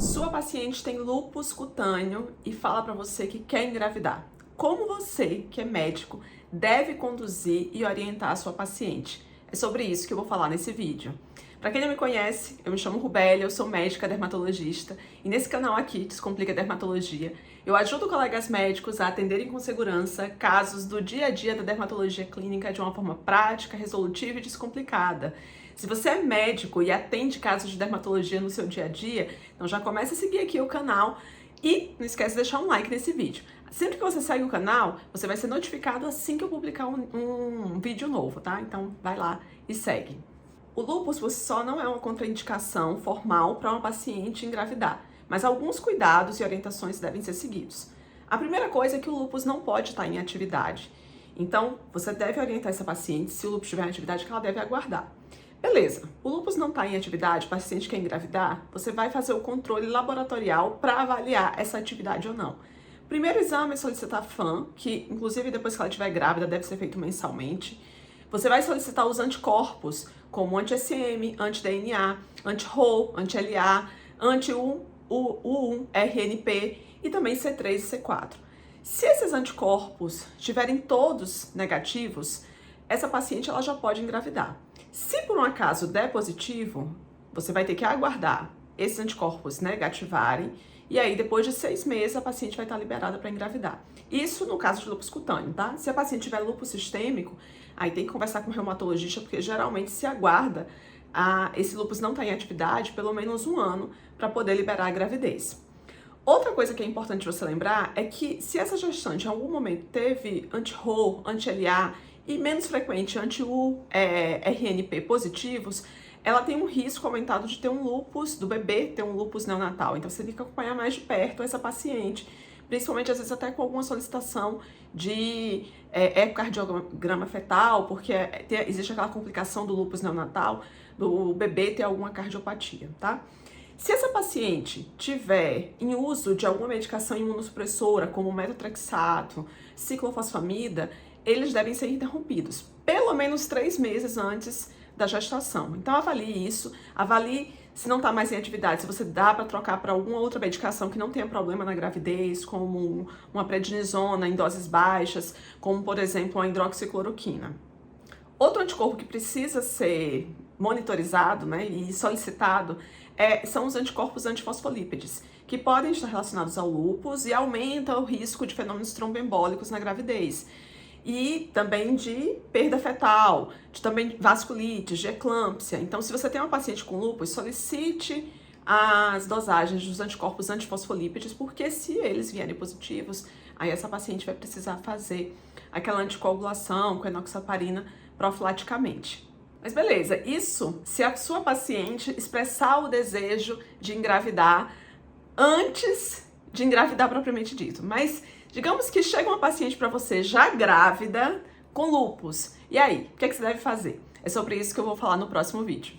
Sua paciente tem lúpus cutâneo e fala para você que quer engravidar. Como você, que é médico, deve conduzir e orientar a sua paciente? É sobre isso que eu vou falar nesse vídeo. Para quem não me conhece, eu me chamo Rubélia, eu sou médica dermatologista e nesse canal aqui, Descomplica Dermatologia, eu ajudo colegas médicos a atenderem com segurança casos do dia a dia da dermatologia clínica de uma forma prática, resolutiva e descomplicada. Se você é médico e atende casos de dermatologia no seu dia a dia, então já começa a seguir aqui o canal e não esquece de deixar um like nesse vídeo. Sempre que você segue o canal, você vai ser notificado assim que eu publicar um vídeo novo, tá? Então vai lá e segue. O lúpus por si só não é uma contraindicação formal para uma paciente engravidar, mas alguns cuidados e orientações devem ser seguidos. A primeira coisa é que o lúpus não pode estar em atividade. Então, você deve orientar essa paciente, se o lúpus estiver em atividade, que ela deve aguardar. Beleza, o lúpus não está em atividade, o paciente quer engravidar, você vai fazer o controle laboratorial para avaliar essa atividade ou não. Primeiro exame é solicitar FAM, que inclusive depois que ela estiver grávida deve ser feito mensalmente. Você vai solicitar os anticorpos, como anti-SM, anti-DNA, anti-RO, anti-LA, anti-U1-RNP e também C3 e C4. Se esses anticorpos estiverem todos negativos, essa paciente ela já pode engravidar. Se por um acaso der positivo, você vai ter que aguardar esses anticorpos negativarem e aí depois de 6 meses a paciente vai estar liberada para engravidar. Isso no caso de lúpus cutâneo, tá? Se a paciente tiver lúpus sistêmico, aí tem que conversar com o reumatologista porque geralmente se aguarda esse lúpus não estar em atividade pelo menos 1 ano para poder liberar a gravidez. Outra coisa que é importante você lembrar é que se essa gestante em algum momento teve anti-RO, anti-LA e menos frequente anti-U-RNP positivos, ela tem um risco aumentado de ter um lúpus, do bebê ter um lúpus neonatal. Então você tem que acompanhar mais de perto essa paciente, principalmente às vezes até com alguma solicitação de ecocardiograma fetal, porque existe aquela complicação do lúpus neonatal, do bebê ter alguma cardiopatia, tá? Se essa paciente tiver em uso de alguma medicação imunossupressora, como metotrexato, ciclofosfamida, eles devem ser interrompidos pelo menos 3 meses antes da gestação. Então avalie isso, avalie se não está mais em atividade, se você dá para trocar para alguma outra medicação que não tenha problema na gravidez, como uma prednisona em doses baixas, como por exemplo a hidroxicloroquina. Outro anticorpo que precisa ser monitorizado, né, e solicitado são os anticorpos antifosfolípides, que podem estar relacionados ao lúpus e aumenta o risco de fenômenos tromboembólicos na gravidez. E também de perda fetal, de também vasculite, de eclâmpsia. Então, se você tem uma paciente com lúpus, solicite as dosagens dos anticorpos antifosfolípides, porque se eles vierem positivos, aí essa paciente vai precisar fazer aquela anticoagulação com enoxaparina profilaticamente. Mas beleza, isso se a sua paciente expressar o desejo de engravidar antes de engravidar propriamente dito. Mas digamos que chega uma paciente para você já grávida com lúpus. E aí, o que você deve fazer? É sobre isso que eu vou falar no próximo vídeo.